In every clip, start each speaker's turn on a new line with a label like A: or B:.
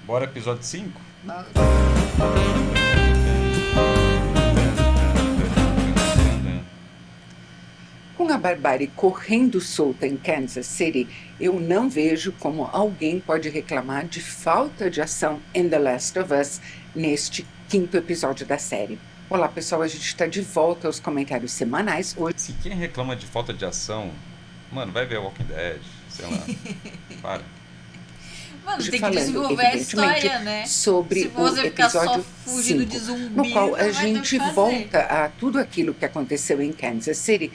A: Bora episódio 5?
B: Com a barbárie correndo solta em Kansas City, eu não vejo como alguém pode reclamar de falta de ação em The Last of Us neste 5º episódio da série. Olá pessoal, a gente está de volta aos comentários semanais. Hoje,
A: Se quem reclama de falta de ação, mano, vai ver Walking Dead, sei lá. Para.
C: Mano, tem que
B: falando,
C: desenvolver a
B: evidentemente,
C: história, né?
B: sobre
C: Se você
B: o
C: ficar só
B: episódio
C: fugindo
B: 5,
C: de zumbi,
B: no qual
C: não
B: a
C: vai ter o que
B: gente
C: fazer.
B: volta a tudo aquilo que aconteceu em Kansas City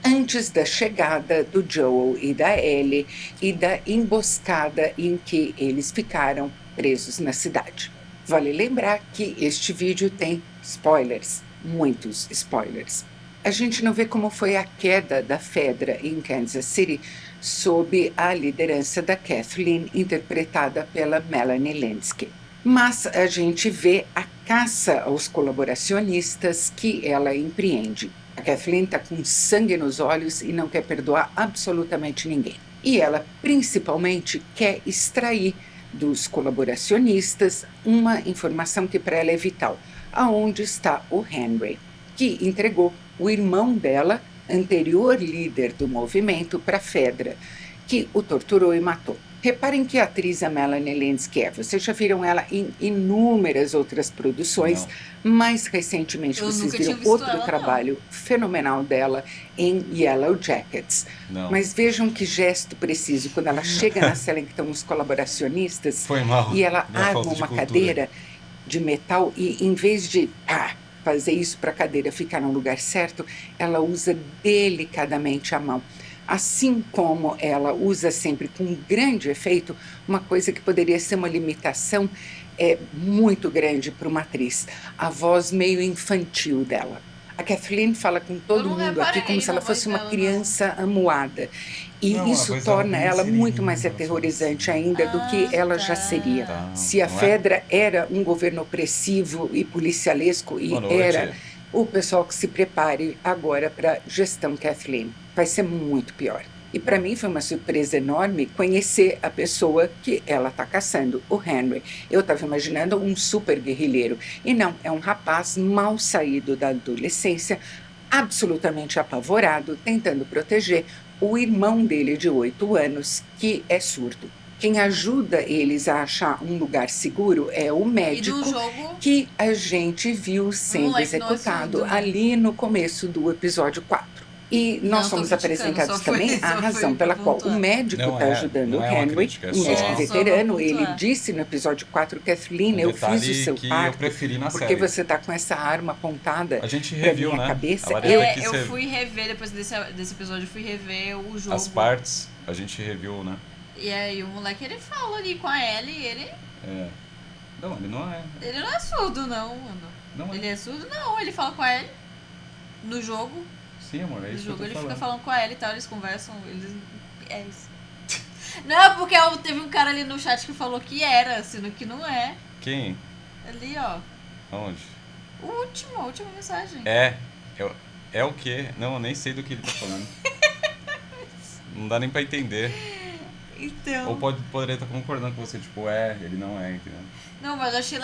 B: antes da chegada do Joel e da Ellie e da emboscada em que eles ficaram presos na cidade. Vale lembrar que este vídeo tem spoilers, muitos spoilers. A gente não vê como foi a queda da Fedra em Kansas City sob a liderança da Kathleen, interpretada pela Melanie Lynskey. Mas a gente vê a caça aos colaboracionistas que ela empreende. A Kathleen está com sangue nos olhos e não quer perdoar absolutamente ninguém. E ela, principalmente, quer extrair dos colaboracionistas uma informação que para ela é vital. Aonde está o Henry, que entregou o irmão dela, anterior líder do movimento, para a Fedra, que o torturou e matou. Reparem que a atriz a Melanie Lynskey, vocês já viram ela em inúmeras outras produções, mais recentemente
C: Eu
B: vocês
C: nunca
B: viram
C: tinha visto
B: outro
C: ela,
B: trabalho fenomenal dela em Yellow Jackets.
A: Não.
B: Mas vejam que gesto preciso, quando ela chega na cela em que estão os colaboracionistas,
A: Foi mal.
B: e ela
A: Minha
B: arma
A: falta de
B: uma
A: cultura.
B: cadeira de metal e, em vez de fazer isso para a cadeira ficar no lugar certo, ela usa delicadamente a mão. Assim como ela usa sempre com grande efeito uma coisa que poderia ser uma limitação muito grande para uma atriz, a voz meio infantil dela. A Kathleen fala com todo
C: não
B: mundo aqui
C: reparei
B: como se ela
C: na voz
B: fosse uma
C: dela,
B: criança amuada. E
A: Não, a
B: isso
A: voz dela
B: torna
A: bem
B: ela muito
A: sereninha,
B: mais
A: ela fala
B: aterrorizante
A: assim.
B: ainda do que ela já
C: tá.
B: seria.
A: Tá,
B: Se a
A: não é?
B: Fedra era um governo opressivo e policialesco, e
A: Boa noite.
B: era, o pessoal que se prepare agora para a gestão Kathleen. Vai ser muito pior. E para mim foi uma surpresa enorme conhecer a pessoa que ela está caçando, o Henry. Eu estava imaginando um super guerrilheiro. E não, é um rapaz mal saído da adolescência, absolutamente apavorado, tentando proteger o irmão dele de 8 anos, que é surdo. Quem ajuda eles a achar um lugar seguro é o
C: E
B: médico
C: no jogo,
B: que a gente viu sendo
C: moleque não é
B: executado
C: surdo, né?
B: ali no começo do episódio 4. E nós
C: Não, tô
B: fomos
C: criticando,
B: apresentados
C: só foi-
B: também a
C: só
B: razão
C: foi
B: pela qual o
C: pontuar.
B: médico
A: Não
B: está
A: é,
B: ajudando
A: não
B: o
A: é uma
B: Henry,
A: crítica, é
B: um médico
A: só-
C: só
B: veterano.
C: pra
B: Ele
C: pontuar.
B: disse no episódio 4, Kathleen,
A: Um
B: eu fiz
A: detalhe
B: o seu
A: que eu
B: parto
A: preferi na
B: porque
A: série.
B: você está com essa arma apontada
A: A gente
B: pra
A: reviu,
B: minha
A: né?
B: cabeça.
A: A Mariana
C: É,
A: quis
C: eu
A: re-
C: fui rever, depois desse episódio, eu fui rever o jogo.
A: As partes, a gente reviu, né?
C: E aí o moleque, ele fala ali com a Ellie, e
A: É. Não, ele não é.
C: ele não é surdo, não, mano.
A: Não é.
C: Ele é surdo? Não, ele fala com a Ellie no jogo.
A: Sim, amor, é
C: No
A: isso que eu
C: jogo
A: tô
C: ele
A: falando.
C: fica falando com a Ellie e tal, eles conversam, eles... É isso. Não, porque teve um cara ali no chat que falou que era, sendo que não é.
A: Quem?
C: Ali, ó.
A: Aonde?
C: A última mensagem.
A: É o quê? Não, eu nem sei do que ele tá falando. Não dá nem pra entender.
C: Então...
A: Ou poderia estar concordando com você, tipo, ele não é, entendeu?
C: Não, mas eu achei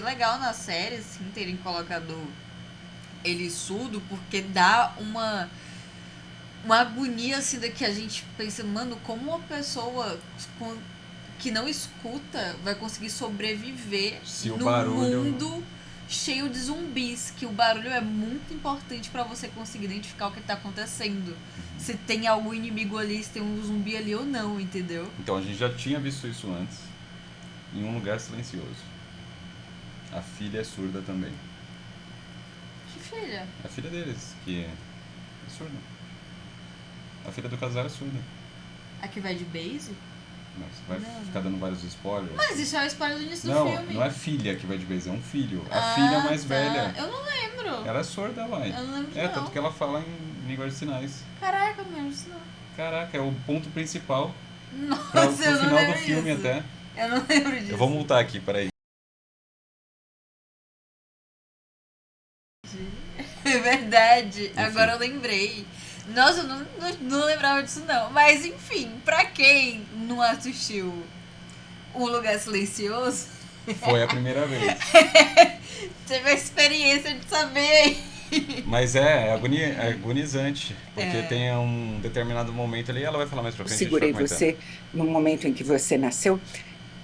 C: legal na série, assim, terem colocado ele surdo, porque dá uma agonia, assim, da que a gente pensa, mano, como uma pessoa que não escuta vai conseguir sobreviver
A: Se o
C: num
A: barulho-
C: mundo cheio de zumbis, que o barulho é muito importante pra você conseguir identificar o que tá acontecendo. Se tem algum inimigo ali, se tem um zumbi ali ou não, entendeu?
A: Então, a gente já tinha visto isso antes, em um lugar silencioso. A filha é surda também.
C: Que filha?
A: A filha deles, que é surda. A filha do casal é surda.
C: A que vai de base?
A: Não, você vai
C: Não.
A: ficar dando vários spoilers.
C: Mas isso é o spoiler do início do
A: Não,
C: filme.
A: não é filha que vai de vez, é um filho. A filha mais
C: tá.
A: velha.
C: Eu não lembro.
A: Ela é surda, vai.
C: Eu não lembro,
A: É,
C: não.
A: tanto que ela fala em língua de sinais.
C: Caraca, eu não lembro disso não.
A: Caraca, é o ponto principal
C: Nossa,
A: pro
C: eu não
A: final do
C: lembro
A: filme
C: disso.
A: até.
C: Eu não lembro disso.
A: Eu vou multar aqui, peraí.
C: É verdade.
A: Enfim.
C: Agora eu lembrei. Nossa, eu não lembrava disso não. Mas enfim, pra quem não assistiu Um Lugar Silencioso?
A: Foi a primeira vez.
C: Teve a experiência de saber.
A: Mas é agonizante, porque tem um determinado momento ali, ela vai falar mais pra frente, a gente vai
B: Segurei
A: comentando.
B: você no momento em que você nasceu,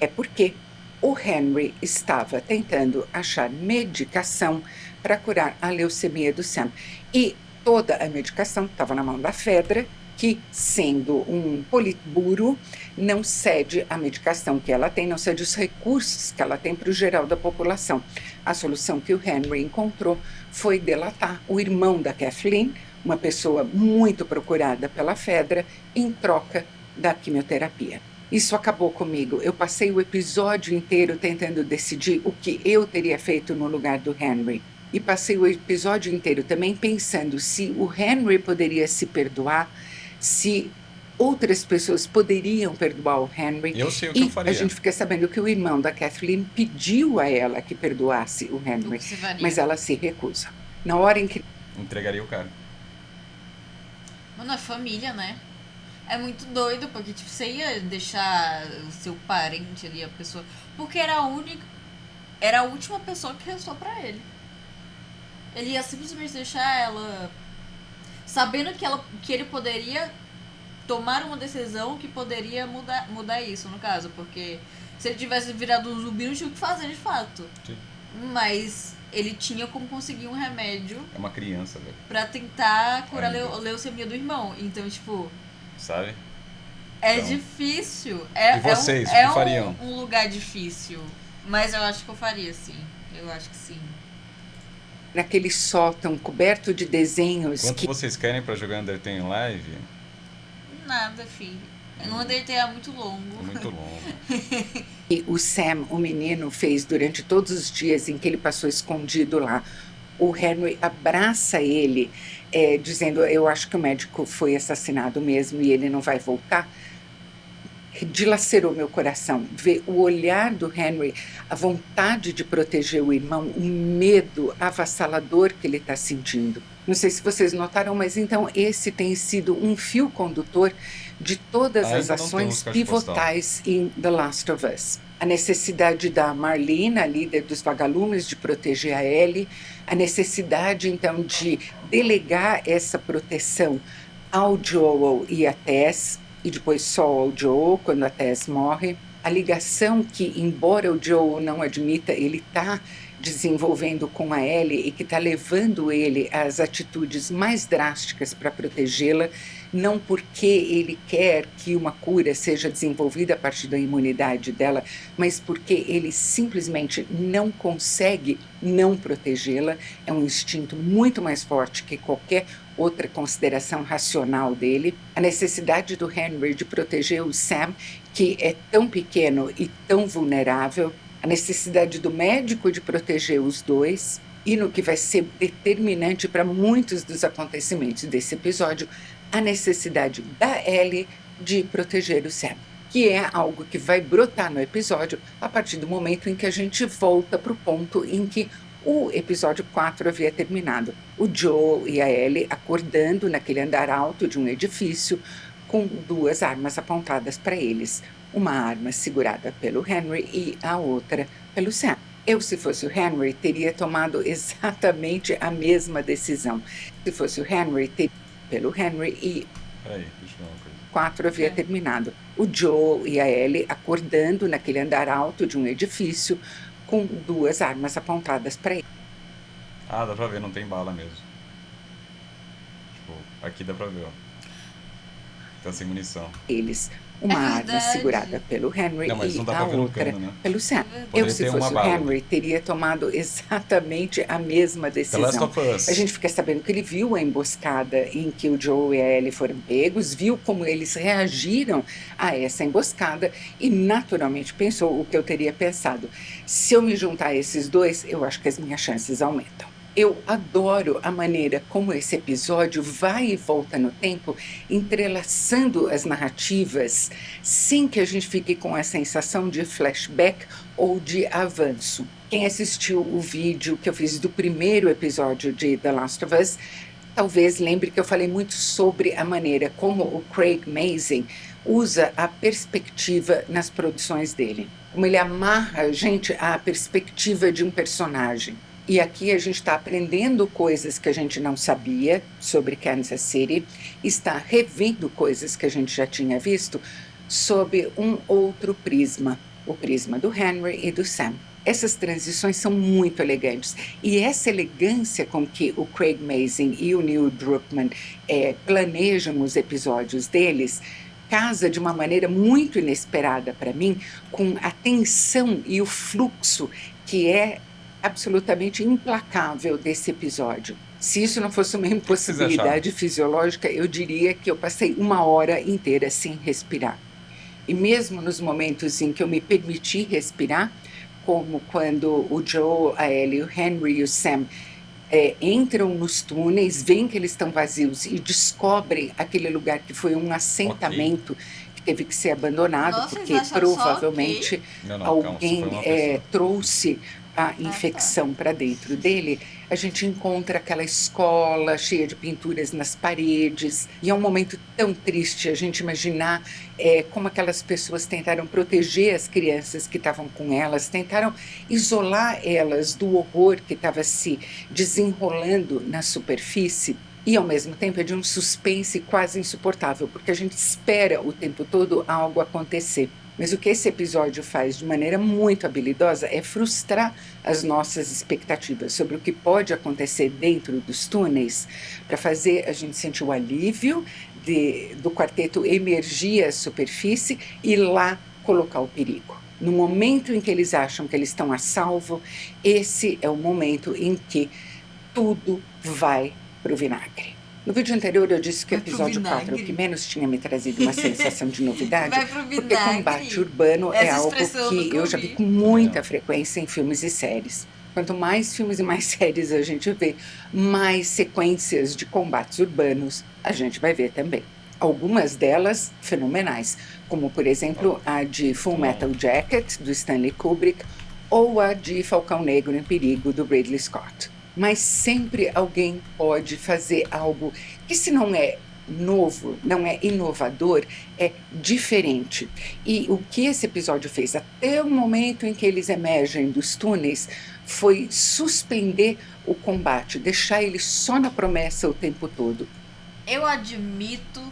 B: é porque o Henry estava tentando achar medicação para curar a leucemia do Sam. E toda a medicação estava na mão da Fedra, que, sendo um politburo, não cede a medicação que ela tem, não cede os recursos que ela tem para o geral da população. A solução que o Henry encontrou foi delatar o irmão da Kathleen, uma pessoa muito procurada pela Fedra, em troca da quimioterapia. Isso acabou comigo. Eu passei o episódio inteiro tentando decidir o que eu teria feito no lugar do Henry. E passei o episódio inteiro também pensando se o Henry poderia se perdoar, se outras pessoas poderiam perdoar o Henry.
A: Eu sei o que eu faria.
B: A gente fica sabendo que o irmão da Kathleen pediu a ela que perdoasse o
C: O
B: Henry,
C: que você faria?
B: mas ela se recusa. Na hora em que
A: Entregaria o cara.
C: Mano, é família, né? É muito doido, porque tipo, você ia deixar o seu parente ali, a pessoa. Porque era a única. Era a última pessoa que restou pra ele. Ele ia simplesmente deixar ela. Sabendo que ele poderia tomar uma decisão que poderia mudar isso, no caso. Porque se ele tivesse virado um zumbi, não tinha o que fazer de fato.
A: Sim.
C: Mas ele tinha como conseguir um remédio
A: É uma criança, velho.
C: pra tentar curar
A: É.
C: a leucemia do irmão. Então, tipo.
A: Sabe?
C: É
A: Então.
C: difícil.
A: E vocês, o que fariam?
C: Um lugar difícil. Mas eu acho que eu faria, sim. Eu acho que sim.
B: naquele sótão coberto de desenhos
A: Quanto
B: que
A: vocês querem pra jogar Undertale em live?
C: Nada, filho. No Undertale é muito longo.
A: É muito longo.
B: o Sam, o menino, fez durante todos os dias em que ele passou escondido lá. O Henry abraça ele, dizendo: eu acho que o médico foi assassinado mesmo e ele não vai voltar. Dilacerou meu coração. Ver o olhar do Henry, a vontade de proteger o irmão, o medo avassalador que ele está sentindo. Não sei se vocês notaram, mas então esse tem sido um fio condutor de todas as
A: Ainda não
B: ações
A: temos caixa postal.
B: pivotais em The Last of Us. A necessidade da Marlene, a líder dos vagalumes, de proteger a Ellie, a necessidade, então, de delegar essa proteção ao Joel e a Tess, e depois só ao Joel, quando a Tess morre. A ligação que, embora o Joel não admita, ele está desenvolvendo com a Ellie e que está levando ele às atitudes mais drásticas para protegê-la, não porque ele quer que uma cura seja desenvolvida a partir da imunidade dela, mas porque ele simplesmente não consegue não protegê-la. É um instinto muito mais forte que qualquer outra consideração racional dele. A necessidade do Henry de proteger o Sam, que é tão pequeno e tão vulnerável. A necessidade do médico de proteger os dois. E no que vai ser determinante para muitos dos acontecimentos desse episódio, a necessidade da Ellie de proteger o Sam, que é algo que vai brotar no episódio a partir do momento em que a gente volta para o ponto em que o episódio 4 havia terminado. O Joel e a Ellie acordando naquele andar alto de um edifício com duas armas apontadas para eles. Uma arma segurada pelo Henry e a outra pelo Sam. Eu, se fosse o Henry, teria tomado exatamente a mesma decisão. Se fosse o Henry, teria pelo Henry e
A: Peraí, deixa eu ver uma coisa.
B: 4 havia terminado. O Joel e a Ellie acordando naquele andar alto de um edifício com duas armas apontadas para
A: Ah, dá pra ver, não tem bala mesmo. Tipo, aqui dá pra ver, ó. Tá sem munição.
B: eles. Uma
C: É
B: arma
C: verdade.
B: segurada pelo Henry
A: Não, mas
B: e
A: não dá
B: a
A: pra ver no
B: outra
A: cano, né?
B: pelo Sam.
C: Poderia
B: Eu, se
A: ter
B: fosse
A: uma
B: o
A: bala.
B: Henry, teria tomado exatamente a mesma
A: The Last
B: decisão.
A: of Us.
B: A gente fica sabendo que ele viu a emboscada em que o Joel e a Ellie foram pegos, viu como eles reagiram a essa emboscada e naturalmente pensou o que eu teria pensado. Se eu me juntar a esses dois, eu acho que as minhas chances aumentam. Eu adoro a maneira como esse episódio vai e volta no tempo, entrelaçando as narrativas, sem que a gente fique com a sensação de flashback ou de avanço. Quem assistiu o vídeo que eu fiz do primeiro episódio de The Last of Us talvez lembre que eu falei muito sobre a maneira como o Craig Mazin usa a perspectiva nas produções dele. Como ele amarra a gente à perspectiva de um personagem. E aqui a gente está aprendendo coisas que a gente não sabia sobre Kansas City, está revendo coisas que a gente já tinha visto sob um outro prisma, o prisma do Henry e do Sam. Essas transições são muito elegantes. E essa elegância com que o Craig Mazin e o Neil Druckmann planejam os episódios deles casa de uma maneira muito inesperada para mim com a tensão e o fluxo que é absolutamente implacável desse episódio. Se isso não fosse uma impossibilidade fisiológica, eu diria que eu passei 1 hora inteira sem respirar. E mesmo nos momentos em que eu me permiti respirar, como quando o Joe, a Ellie, o Henry e o Sam entram nos túneis, veem que eles estão vazios e descobrem aquele lugar que foi um assentamento que teve que ser abandonado.
C: Nossa,
B: porque
C: eles acharam
B: provavelmente alguém trouxe a infecção para dentro dele. A gente encontra aquela escola cheia de pinturas nas paredes, e é um momento tão triste a gente imaginar como aquelas pessoas tentaram proteger as crianças que estavam com elas, tentaram isolar elas do horror que estava se desenrolando na superfície. E, ao mesmo tempo, é de um suspense quase insuportável, porque a gente espera o tempo todo algo acontecer. Mas o que esse episódio faz de maneira muito habilidosa é frustrar as nossas expectativas sobre o que pode acontecer dentro dos túneis, para fazer a gente sentir o alívio do quarteto emergir à superfície e lá colocar o perigo. No momento em que eles acham que eles estão a salvo, esse é o momento em que tudo vai para o vinagre. No vídeo anterior eu disse que o episódio 4 é o que menos tinha me trazido uma sensação de novidade,
C: Vai pro
B: porque
C: vinagre.
B: combate urbano é
C: Essa
B: algo
C: expressão
B: que
C: nunca
B: eu já
C: ouvi.
B: vi com muita frequência em filmes e séries. Quanto mais filmes e mais séries a gente vê, mais sequências de combates urbanos a gente vai ver também. Algumas delas fenomenais, como por exemplo a de Full Metal Jacket, do Stanley Kubrick, ou a de Falcão Negro em Perigo, do Ridley Scott. Mas sempre alguém pode fazer algo que, se não é novo, não é inovador, é diferente. E o que esse episódio fez até o momento em que eles emergem dos túneis foi suspender o combate, deixar ele só na promessa o tempo todo.
C: Eu admito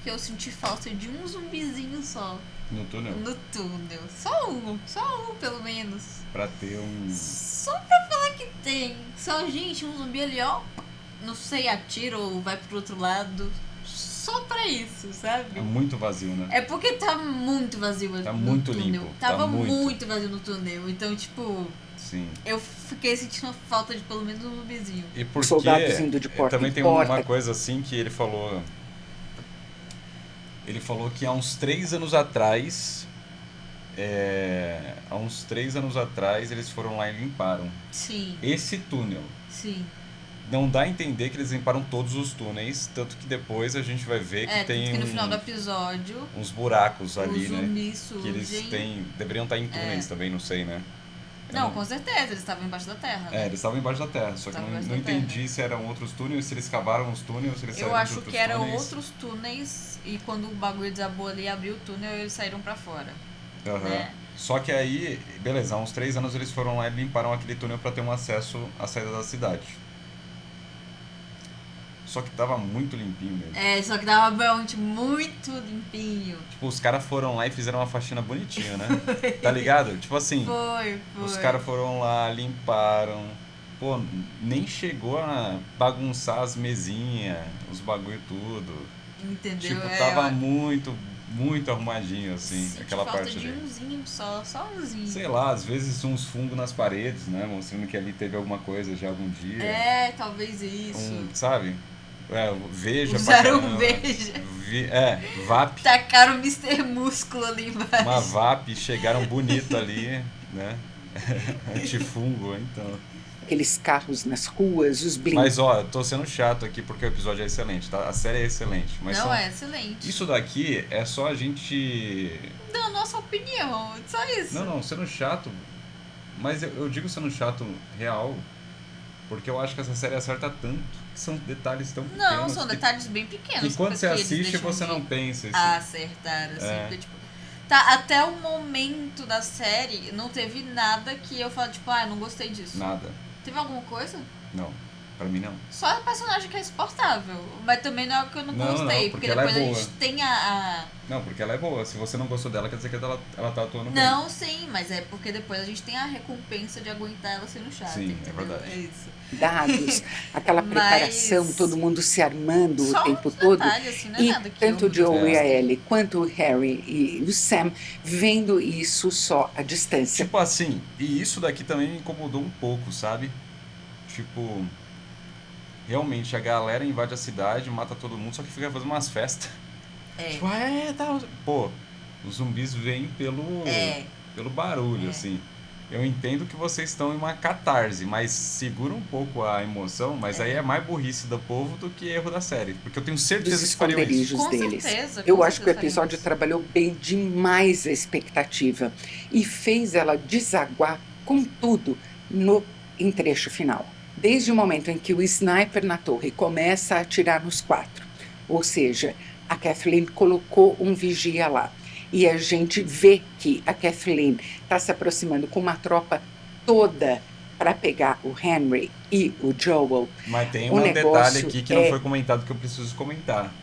C: que eu senti falta de um zumbizinho só
A: No túnel?
C: no túnel. Só um pelo menos.
A: Pra ter um...
C: Só pra falar que tem. Só, gente, um zumbi ali, ó. Não sei, atira ou vai pro outro lado. Só pra isso, sabe?
A: É muito vazio, né?
C: É porque tá muito vazio
A: Tá
C: no
A: muito
C: túnel.
A: limpo,
C: Tava
A: tá muito
C: vazio no túnel. Então, tipo,
A: Sim.
C: eu fiquei sentindo falta de pelo menos um zumbizinho.
A: E porque
B: Soldados indo de porta
A: também
B: em
A: tem
B: porta.
A: uma coisa assim que ele falou. Ele falou que há uns 3 anos atrás. Há uns 3 anos atrás eles foram lá e limparam
C: Sim,
A: esse túnel.
C: sim.
A: Não dá a entender que eles limparam todos os túneis, tanto que depois a gente vai ver que
C: Tanto
A: tem
C: que no final do episódio,
A: uns buracos ali,
C: os
A: né?
C: zumbis
A: Que eles
C: surgem.
A: deveriam estar em túneis também, não sei, né? Eu
C: Não, com certeza, eles estavam embaixo da terra. né?
A: eles estavam embaixo da terra, só que
C: Estavam
A: não
C: embaixo da
A: entendi se eram outros túneis, se eles cavaram os túneis, se eles
C: Eu
A: saíram de
C: acho
A: outros
C: que eram
A: túneis.
C: outros túneis e quando o bagulho desabou ali e abriu o túnel, eles saíram pra fora.
A: Aham.
C: né?
A: Só que aí, beleza, há uns 3 anos eles foram lá e limparam aquele túnel pra ter um acesso à saída da cidade. Só que tava muito limpinho mesmo.
C: Só que tava muito limpinho.
A: Tipo, os caras foram lá e fizeram uma faxina bonitinha, né? Tá ligado? Tipo assim,
C: Foi.
A: os caras foram lá, limparam. Pô, nem chegou a bagunçar as mesinhas, os bagulho tudo.
C: Entendeu?
A: Tipo, tava muito arrumadinho, assim,
C: Senti
A: aquela
C: falta
A: parte
C: de
A: ali.
C: umzinho só umzinho.
A: Sei lá, às vezes uns fungos nas paredes, né? Mostrando que ali teve alguma coisa já algum dia.
C: Talvez isso.
A: Sabe? Veja pra
C: Usaram
A: caramba.
C: veja.
A: VAP.
C: Tacaram o Mr. Músculo ali embaixo.
A: Uma VAP, chegaram bonito ali, né? Antifungo, então.
B: Aqueles carros nas ruas, os
A: Mas
B: blindados.
A: ó, eu tô sendo chato aqui porque o episódio é excelente, tá? A série é excelente. Mas
C: Não,
A: são-
C: é excelente.
A: Isso daqui é só a gente.
C: Não, nossa opinião, só isso.
A: Não, sendo chato. Mas eu digo sendo chato real. Porque eu acho que essa série acerta tanto que são detalhes tão pequenos.
C: Não, são detalhes bem pequenos.
A: E quando você
C: porque eles
A: assiste,
C: deixam
A: você
C: de
A: não pensa isso.
C: acertar, assim.
A: É.
C: Porque, tipo, tá, até o momento da série, não teve nada que eu falo, tipo, não gostei disso.
A: Nada.
C: Teve alguma coisa?
A: Não. Pra mim, não.
C: Só a personagem que é insuportável. Mas também não é o que eu não
A: Não,
C: gostei.
A: não,
C: porque
A: porque ela é
C: depois a
A: boa.
C: gente tem a...
A: Não, porque ela é boa. Se você não gostou dela, quer dizer que ela tá atuando bem.
C: Não, sim, mas é porque depois a gente tem a recompensa de aguentar ela sendo chata.
A: Sim, é
C: entendeu?
A: verdade.
C: É isso.
B: Dados, aquela
C: Mas-
B: preparação, todo mundo se armando
C: Só
B: o tempo
C: uns
B: todo.
C: detalhes, assim, não é
B: E
C: nada que
B: tanto o
C: eu
B: Joe e a
C: gostei.
B: Ellie, quanto o Harry e o Sam, vendo isso só à distância.
A: Tipo assim, e isso daqui também me incomodou um pouco, sabe? Tipo, realmente a galera invade a cidade, mata todo mundo, só que fica fazendo umas festas.
C: É.
A: Tipo, tá. Pô, os zumbis vêm pelo barulho,
C: É.
A: assim. Eu entendo que vocês estão em uma catarse, mas segura um pouco a emoção, mas aí é mais burrice do povo do que erro da série. Porque eu tenho certeza
B: Dos
A: que fariam isso.
B: esconderijos
C: Com
B: deles.
C: certeza,
B: Eu
C: com
B: acho que o
C: certeza
B: episódio
C: faria
B: trabalhou bem demais a expectativa e fez ela desaguar com tudo em trecho final. Desde o momento em que o sniper na torre começa a atirar nos 4, ou seja, a Kathleen colocou um vigia lá. E a gente vê que a Kathleen está se aproximando com uma tropa toda para pegar o Henry e o Joel.
A: Mas tem
B: O
A: um detalhe
B: negócio
A: aqui que não
B: é-
A: foi comentado que eu preciso comentar.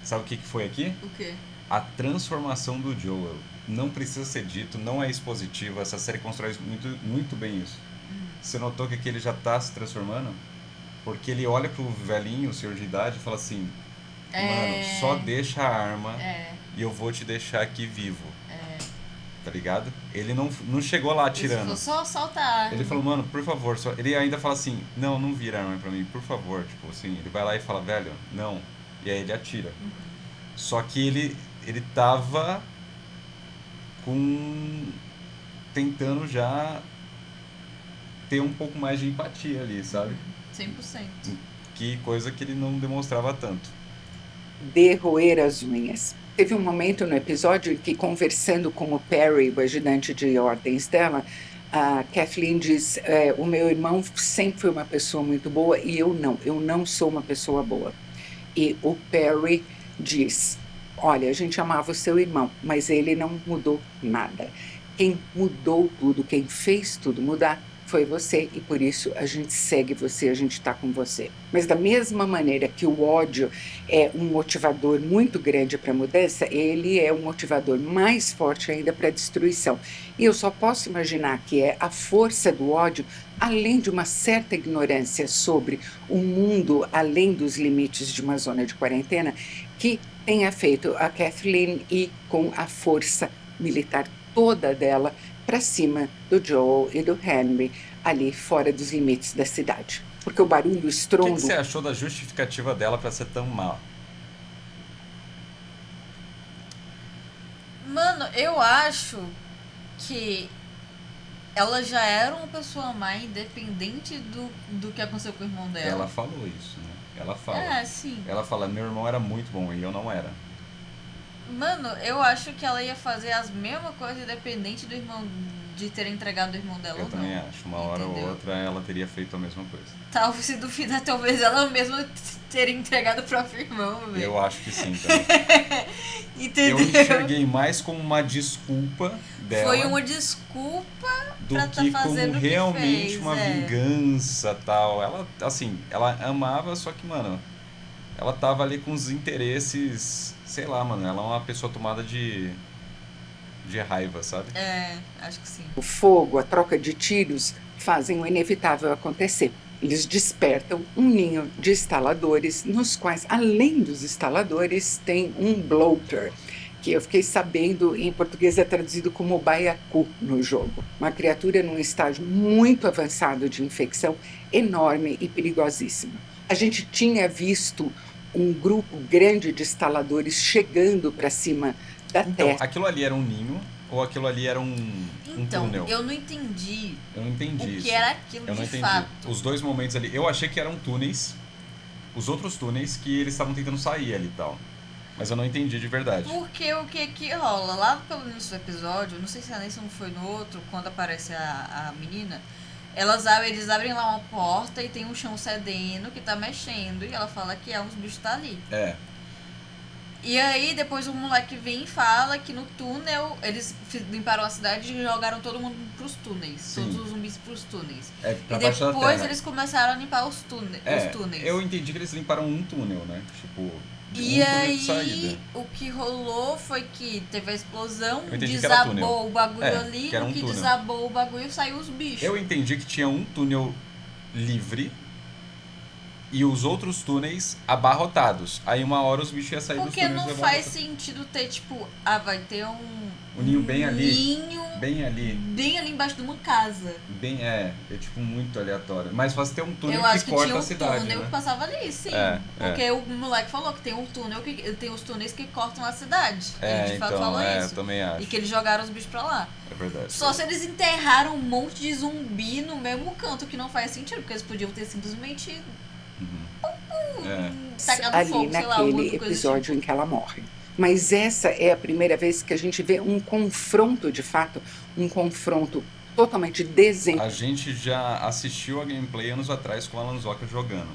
A: Sabe o que foi aqui?
C: O quê?
A: A transformação do Joel. Não precisa ser dito, não é expositivo. Essa série constrói muito, muito bem isso. Você notou que aqui ele já tá se transformando? Porque ele olha pro velhinho, o senhor de idade, e fala assim: Mano, só deixa a arma e eu vou te deixar aqui vivo. Tá ligado? Ele não chegou lá atirando.
C: Ele falou, só solta a arma.
A: Ele falou, mano, por favor, só... Ele ainda fala assim, não vira arma pra mim, por favor. Tipo assim, ele vai lá e fala, velho, não. E aí ele atira. Só que ele tava tentando já ter um pouco mais de empatia ali, sabe?
C: 100%.
A: Que coisa que ele não demonstrava tanto.
B: De roer as unhas. Teve um momento no episódio em que, conversando com o Perry, o ajudante de ordens dela, a Kathleen diz, o meu irmão sempre foi uma pessoa muito boa e eu não sou uma pessoa boa. E o Perry diz, olha, a gente amava o seu irmão, mas ele não mudou nada. Quem mudou tudo, quem fez tudo mudar, foi você, e por isso a gente segue você, a gente está com você. Mas da mesma maneira que o ódio é um motivador muito grande para a mudança, ele é um motivador mais forte ainda para a destruição. E eu só posso imaginar que é a força do ódio, além de uma certa ignorância sobre o mundo além dos limites de uma zona de quarentena, que tenha feito a Kathleen ir com a força militar toda dela para cima do Joel e do Henry, ali fora dos limites da cidade. Porque o barulho, o
A: O
B: estrondo...
A: que você achou da justificativa dela pra ser tão má?
C: Mano, eu acho que ela já era uma pessoa má, independente do que aconteceu com o irmão dela.
A: Ela falou isso, né? Ela fala.
C: É, sim.
A: Ela fala, meu irmão era muito bom e eu não era.
C: Mano, eu acho que ela ia fazer as mesmas coisas independente do irmão, de ter entregado o irmão dela
A: Eu
C: ou não.
A: também acho. Uma hora ou
C: Entendeu?
A: outra ela teria feito a mesma coisa.
C: Talvez, se duvidar, talvez ela mesma ter entregado o próprio irmão, velho.
A: Eu acho que sim também.
C: Entendeu?
A: Eu enxerguei mais como uma desculpa dela
C: Foi uma desculpa
A: do
C: pra tá
A: que
C: fazendo
A: como
C: o que
A: realmente
C: fez,
A: uma vingança tal. Ela, assim, ela amava, só que, mano, ela tava ali com os interesses, sei lá, mano, ela é uma pessoa tomada de raiva, sabe?
C: É, acho que sim.
B: O fogo, a troca de tiros fazem o inevitável acontecer. Eles despertam um ninho de instaladores, nos quais, além dos instaladores, tem um bloater, que eu fiquei sabendo, em português é traduzido como baiacu no jogo. Uma criatura num estágio muito avançado de infecção, enorme e perigosíssima. A gente tinha visto um grupo grande de instaladores chegando para cima da
A: Então,
B: Terra.
A: aquilo ali era um ninho ou aquilo ali era um
C: Então,
A: túnel?
C: eu não entendi
A: Eu não entendi
C: o
A: isso.
C: que era aquilo
A: Eu não
C: de
A: entendi.
C: fato.
A: Os dois momentos ali, eu achei que eram túneis, os outros túneis que eles estavam tentando sair ali e tal. Mas eu não entendi de verdade.
C: Porque o que rola? Lá pelo início do episódio, não sei se nesse não foi no outro, quando aparece a menina, Eles abrem lá uma porta e tem um chão cedendo que tá mexendo. E ela fala que uns bichos tá ali.
A: É.
C: E aí depois o moleque vem e fala que no túnel eles limparam a cidade e jogaram todo mundo pros túneis.
A: Sim.
C: Todos os zumbis pros túneis.
A: É,
C: E
A: pra baixo da
C: depois
A: terra.
C: eles começaram a limpar os túneis.
A: Eu entendi que eles limparam um túnel, né? Tipo,
C: E
A: um túnel de
C: aí,
A: saída.
C: o que rolou foi que teve a explosão,
A: Eu entendi que era túnel.
C: desabou o bagulho ali,
A: que era
C: no
A: um
C: que
A: túnel.
C: desabou o bagulho saiu os bichos.
A: Eu entendi que tinha um túnel livre e os outros túneis abarrotados. Aí uma hora os bichos iam sair dos
C: Porque
A: túneis
C: não faz sentido ter, tipo, vai ter um
A: ninho bem ali.
C: ninho
A: Bem ali.
C: bem ali embaixo de uma casa.
A: Bem, é tipo muito aleatório. Mas faz ter um túnel
C: Eu
A: que
C: acho que
A: corta
C: tinha um
A: a cidade,
C: túnel
A: né?
C: que passava ali, sim. Porque o moleque falou que tem um túnel que tem os túneis que cortam a cidade. Ele de fato falou
A: eu
C: isso.
A: também acho.
C: E que eles jogaram os bichos pra lá.
A: É verdade.
C: Só se eles enterraram um monte de zumbi no mesmo canto, que não faz sentido, porque eles podiam ter simplesmente tacado
B: ali
C: fogo, sei lá, alguma
B: naquele
C: coisa
B: episódio em que ela morre. Mas essa é a primeira vez que a gente vê um confronto, de fato, um confronto totalmente desenhado.
A: A gente já assistiu a gameplay anos atrás com o Alan Zoka jogando.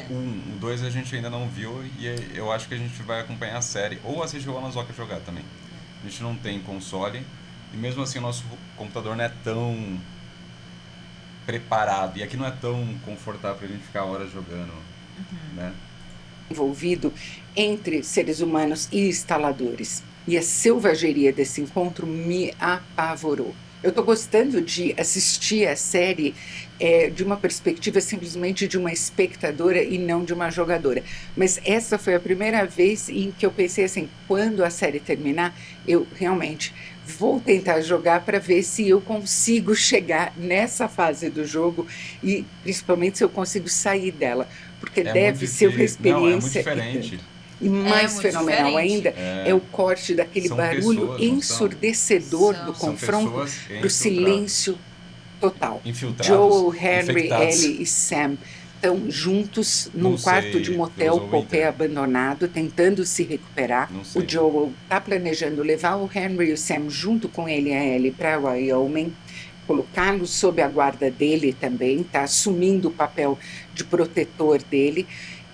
A: O 2 a gente ainda não viu e eu acho que a gente vai acompanhar a série ou assistir o Alan Zoka jogar também. A gente não tem console e mesmo assim o nosso computador não é tão preparado e aqui não é tão confortável pra gente ficar horas jogando, né?
B: Envolvido entre seres humanos e instaladores. E a selvageria desse encontro me apavorou. Eu estou gostando de assistir a série de uma perspectiva simplesmente de uma espectadora e não de uma jogadora. Mas essa foi a primeira vez em que eu pensei assim, quando a série terminar, eu realmente vou tentar jogar para ver se eu consigo chegar nessa fase do jogo e principalmente se eu consigo sair dela, porque deve ser uma experiência.
A: Não, é muito diferente.
B: E mais
C: muito
B: fenomenal
C: diferente.
B: ainda é o corte daquele
A: São
B: barulho
A: pessoas,
B: ensurdecedor
C: são.
B: do
C: São
B: confronto
A: pessoas
B: para o
A: infiltradas.
B: silêncio total.
A: Infiltrados,
B: Joel, Henry,
A: infectados.
B: Ellie e Sam estão juntos num
A: Não
B: quarto
A: sei,
B: de motel
A: usou
B: qualquer
A: Winter.
B: abandonado, tentando se recuperar.
A: Não sei.
B: O Joel está planejando levar o Henry e o Sam junto com ele e a Ellie para Wyoming, colocá-los sob a guarda dele também, está assumindo o papel de protetor dele.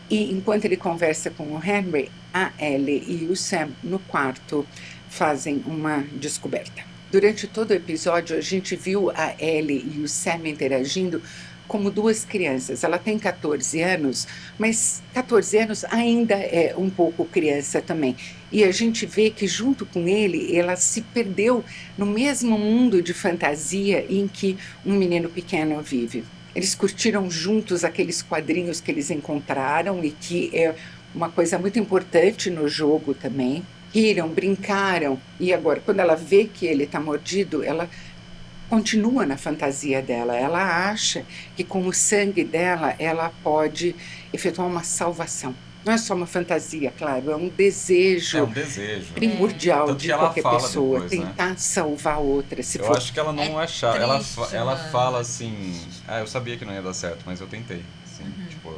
B: E enquanto ele conversa com o Henry, a Ellie e o Sam no quarto fazem uma descoberta. Durante todo o episódio, a gente viu a Ellie e o Sam interagindo como duas crianças. Ela tem 14 anos, mas 14 anos ainda é um pouco criança também. E a gente vê que junto com ele, ela se perdeu no mesmo mundo de fantasia em que um menino pequeno vive. Eles curtiram juntos aqueles quadrinhos que eles encontraram e que é uma coisa muito importante no jogo também. Riram, brincaram e agora, quando ela vê que ele está mordido, ela continua na fantasia dela. Ela acha que com o sangue dela ela pode efetuar uma salvação. Não é só uma fantasia, claro, é um desejo, primordial
A: Tanto
B: de
A: que ela
B: qualquer
A: fala
B: pessoa,
A: depois,
B: tentar salvar outra. Se
A: Eu
B: for
A: acho que ela não achava.
C: triste,
A: Ela
C: mano.
A: fala assim. Eu sabia que não ia dar certo, mas eu tentei. Assim, tipo,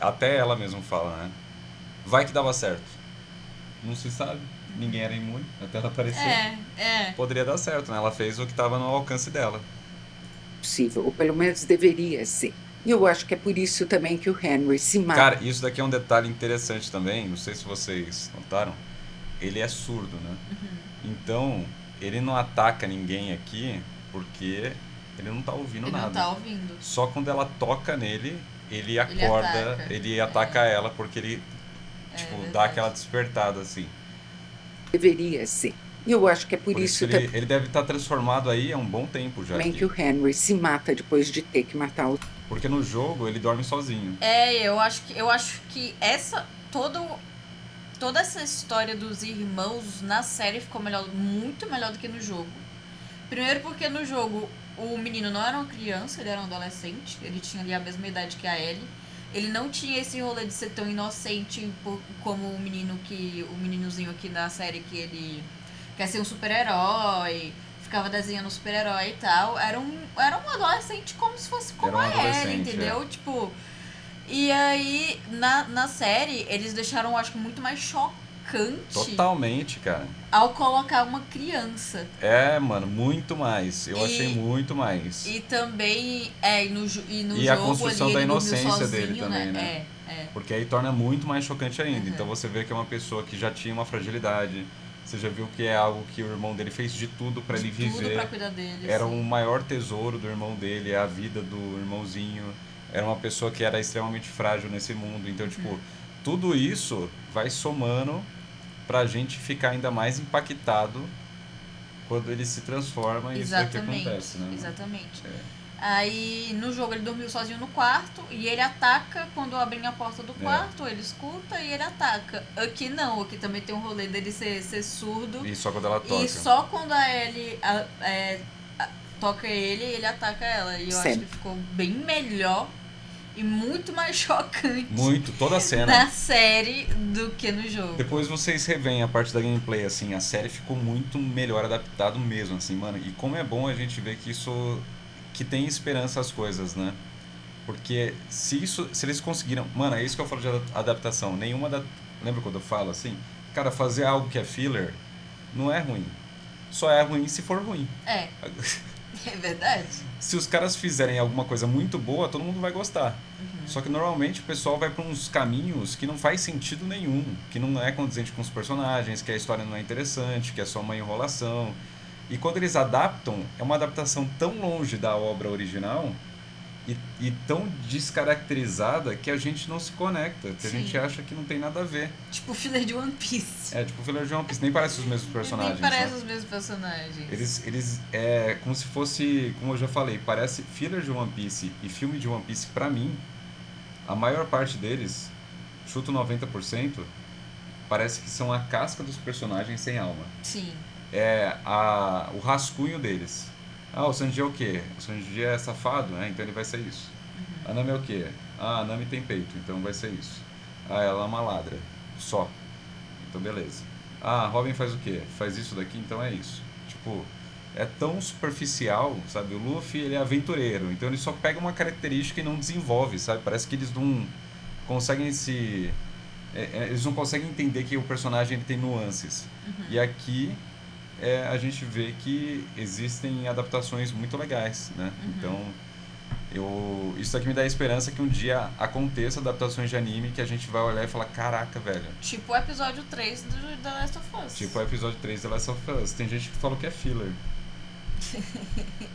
A: até ela mesma fala, né? Vai que dava certo. Não se sabe. Ninguém era imune até ela aparecer. Poderia dar certo, né? Ela fez o que estava no alcance dela.
B: possível, ou pelo menos deveria ser. E eu acho que é por isso também que o Henry se mata.
A: Cara, isso daqui é um detalhe interessante também. Não sei se vocês notaram. Ele é surdo, né? Então, ele não ataca ninguém aqui porque ele não tá ouvindo
C: Ele
A: nada.
C: não tá ouvindo.
A: Só quando ela toca nele, ele acorda, ele ataca ela porque ele tipo, dá
C: verdade.
A: aquela despertada assim.
B: Deveria ser. E eu acho que é por isso
A: ele deve estar transformado aí há um bom tempo já.
B: também
A: aqui.
B: que o Henry se mata depois de ter que matar o...
A: Porque no jogo ele dorme sozinho.
C: Eu acho que toda essa história dos irmãos na série ficou muito melhor do que no jogo. Primeiro porque no jogo o menino não era uma criança, ele era um adolescente, ele tinha ali a mesma idade que a Ellie. Ele não tinha esse rolê de ser tão inocente como o meninozinho aqui na série, que ele quer ser um super-herói, ficava desenhando um super-herói e tal. Era um adolescente como se fosse como a Ellie, entendeu? Tipo, e aí na série eles deixaram, acho que, muito mais chocante
A: Totalmente, cara.
C: ao colocar uma criança.
A: É, mano, muito mais. Eu
C: E-
A: achei muito mais.
C: E também, e no
A: E a
C: jogo
A: construção
C: ali,
A: da
C: ele dormiu
A: inocência
C: sozinho,
A: dele também, né?
C: É.
A: Porque aí torna muito mais chocante ainda.
C: Uhum.
A: Então você vê que é uma pessoa que já tinha uma fragilidade. Você já viu que é algo que o irmão dele fez de tudo pra ele
C: De tudo
A: viver.
C: pra cuidar dele.
A: Era
C: assim.
A: o maior tesouro do irmão dele, a vida do irmãozinho. Era uma pessoa que era extremamente frágil nesse mundo. Então, tipo, tudo isso vai somando pra gente ficar ainda mais impactado quando ele se transforma e isso daqui
C: Exatamente,
A: acontece, né?
C: exatamente.
A: É.
C: Aí no jogo ele dormiu sozinho no quarto e ele ataca quando abrem a porta do
A: É.
C: quarto, ele escuta e ele ataca. Aqui não, aqui também tem um rolê dele ser surdo.
A: E só quando ela toca.
C: E só quando a Ellie toca ele ataca ela. E eu acho
B: Sempre.
C: que ficou bem melhor e muito mais chocante
A: Muito, toda a cena.
C: na série do que no jogo.
A: Depois vocês reveem a parte da gameplay, assim, a série ficou muito melhor adaptado mesmo, assim, mano. E como é bom a gente ver que isso, que tem esperança as coisas, né? Porque se eles conseguiram, mano, é isso que eu falo de adaptação. Lembra quando eu falo assim? Cara, fazer algo que é filler não é ruim. Só é ruim se for ruim.
C: É verdade.
A: Se os caras fizerem alguma coisa muito boa, todo mundo vai gostar. Só que normalmente o pessoal vai para uns caminhos que não faz sentido nenhum, que não é condizente com os personagens, que a história não é interessante, que é só uma enrolação. E quando eles adaptam, é uma adaptação tão longe da obra original e tão descaracterizada que a gente não se conecta, que a
C: Sim.
A: gente acha que não tem nada a ver.
C: Tipo o filler de One Piece.
A: É tipo o Filler de One Piece, nem parece os mesmos personagens.
C: Nem parece
A: né?
C: os mesmos personagens.
A: Eles é como se fosse, como eu já falei, parece filler de One Piece e filme de One Piece pra mim, a maior parte deles, chuto 90%, parece que são a casca dos personagens sem alma.
C: Sim.
A: É o rascunho deles. Ah, o Sanji é o quê? O Sanji é safado, né? Então ele vai ser isso. A Nami é o quê? Ah, a Nami tem peito, então vai ser isso. Ah, ela é uma ladra. Só. Então beleza. Ah, a Robin faz o quê? Faz isso daqui, então é isso. Tipo, é tão superficial, sabe? O Luffy, ele é aventureiro, então ele só pega uma característica e não desenvolve, sabe? Parece que eles não conseguem eles não conseguem entender que o personagem ele tem nuances. E aqui a gente vê que existem adaptações muito legais, né? Então, isso aqui me dá esperança que um dia aconteça adaptações de anime que a gente vai olhar e falar, caraca, velho.
C: Tipo o episódio 3 do The Last of Us.
A: Tipo o episódio 3 de The Last of Us. Tem gente que falou que é filler.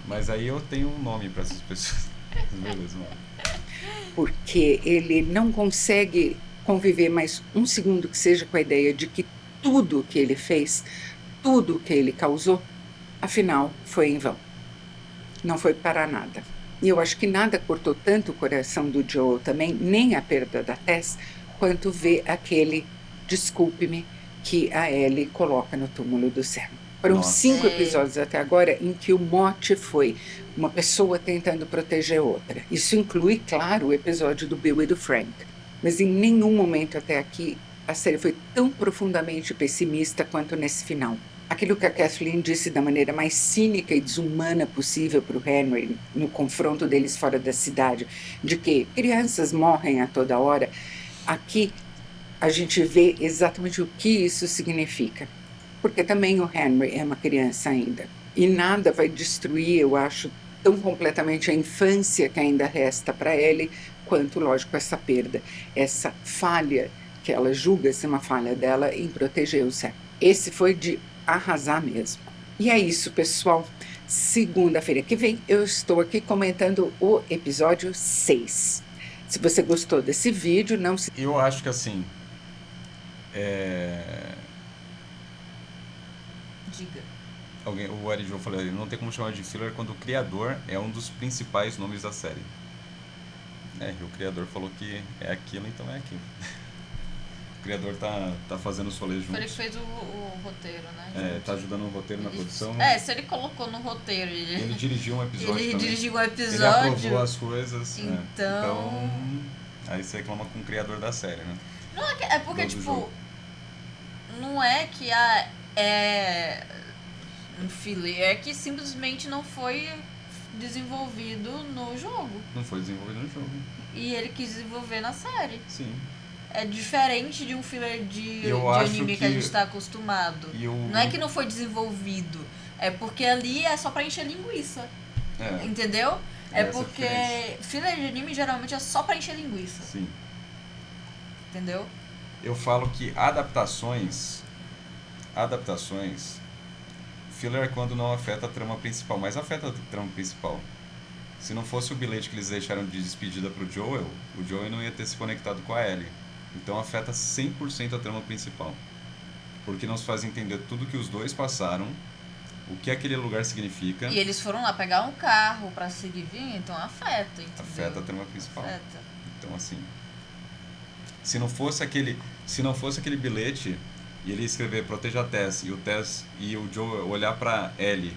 A: Mas aí eu tenho um nome pra essas pessoas. Beleza, mano.
B: Porque ele não consegue conviver mais um segundo que seja com a ideia de que tudo que ele fez, tudo que ele causou, afinal, foi em vão. Não foi para nada. E eu acho que nada cortou tanto o coração do Joel também, nem a perda da Tess, quanto ver aquele desculpe-me que a Ellie coloca no túmulo do Sam. Foram
A: Nossa.
B: 5 episódios até agora em que o mote foi uma pessoa tentando proteger outra. Isso inclui, claro, o episódio do Bill e do Frank. Mas em nenhum momento até aqui a série foi tão profundamente pessimista quanto nesse final. Aquilo que a Kathleen disse da maneira mais cínica e desumana possível para o Henry, no confronto deles fora da cidade, de que crianças morrem a toda hora, aqui a gente vê exatamente o que isso significa. Porque também o Henry é uma criança ainda. E nada vai destruir, eu acho, tão completamente a infância que ainda resta para ele, quanto, lógico, essa perda, essa falha que ela julga ser uma falha dela em proteger o Sam. Esse foi de arrasar mesmo. E é isso, pessoal. Segunda-feira que vem eu estou aqui comentando o episódio 6. Se você gostou desse vídeo, não se...
A: Eu acho que assim.
C: Diga.
A: O Eridio falou, não tem como chamar de filler quando o criador é um dos principais nomes da série. E o criador falou que é aquilo, então é aquilo. O criador tá fazendo os rolês
C: Foi ele
A: juntos.
C: que fez o roteiro, né?
A: Tá ajudando no roteiro, na produção.
C: Se ele colocou no roteiro.
A: Ele dirigiu um episódio
C: Ele
A: também.
C: dirigiu um
A: Ele
C: episódio.
A: aprovou as coisas.
C: Então...
A: Aí você reclama com o criador da série, né?
C: Não é porque,
A: Do
C: tipo...
A: jogo.
C: Não é que é um filler, é que simplesmente não foi desenvolvido no jogo.
A: Não foi desenvolvido no jogo.
C: E ele quis desenvolver na série.
A: Sim.
C: é diferente de um filler de
A: Eu acho
C: anime que a
A: que-
C: gente tá acostumado.
A: E o...
C: Não é que não foi desenvolvido, é porque ali é só pra encher linguiça,
A: É,
C: entendeu? É
A: essa a
C: porque
A: diferença.
C: filler de anime geralmente é só pra encher linguiça,
A: Sim.
C: entendeu?
A: Eu falo que adaptações, filler é quando não afeta a trama principal, mas afeta a trama principal. Se não fosse o bilhete que eles deixaram de despedida pro Joel, o Joel não ia ter se conectado com a Ellie. Então afeta 100% a trama principal. Porque nos faz entender tudo que os dois passaram, o que aquele lugar significa,
C: E eles foram lá pegar um carro pra seguir vindo, então afeta, entendeu?
A: afeta a trama principal.
C: Afeta.
A: Então assim, se não fosse aquele bilhete e ele escrever proteja a Tess e o Tess e o Joe olhar pra Ellie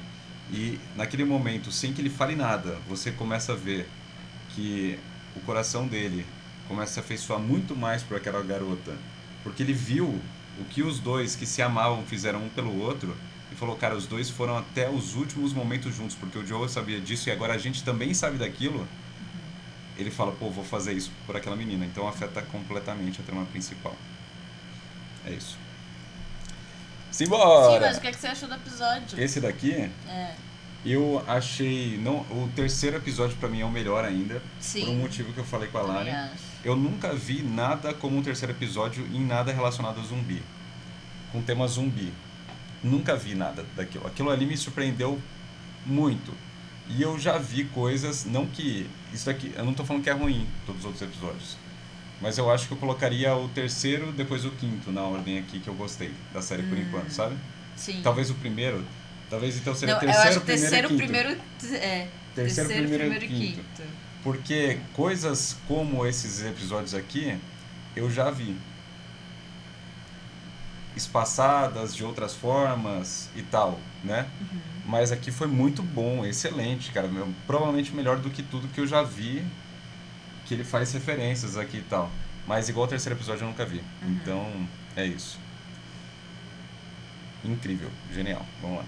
A: e naquele momento, sem que ele fale nada, você começa a ver que o coração dele começa a se afeiçoar muito mais por aquela garota, porque ele viu o que os dois que se amavam fizeram um pelo outro e falou, cara, os dois foram até os últimos momentos juntos, porque o Joe sabia disso e agora a gente também sabe daquilo. Ele fala, pô, vou fazer isso por aquela menina. Então afeta completamente a trama principal. É isso.
C: Sim,
A: Simbora!
C: mas o que, é que você achou do episódio?
A: Esse daqui,
C: É,
A: eu achei... Não, o terceiro episódio pra mim é o melhor ainda.
C: sim.
A: Por um motivo que eu falei com a Lari.
C: também acho.
A: Eu nunca vi nada como um terceiro episódio em nada relacionado a zumbi. Com tema zumbi. Nunca vi nada daquilo. Aquilo ali me surpreendeu muito. E eu já vi coisas, não que... Isso aqui, eu não tô falando que é ruim, todos os outros episódios. Mas eu acho que eu colocaria o terceiro, depois o quinto, na ordem aqui que eu gostei da série por enquanto, sabe?
C: Sim.
A: Talvez o primeiro... Talvez então seria
C: Não, eu
A: terceiro,
C: acho que
A: primeiro e quinto.
C: terceiro, primeiro e
A: quinto.
C: quinto.
A: Porque coisas como esses episódios aqui, eu já vi. Espaçadas de outras formas e tal, né? Mas aqui foi muito bom, excelente, cara. Provavelmente melhor do que tudo que eu já vi, que ele faz referências aqui e tal. Mas igual o terceiro episódio eu nunca vi. Então, é isso. Incrível, genial. Vamos lá.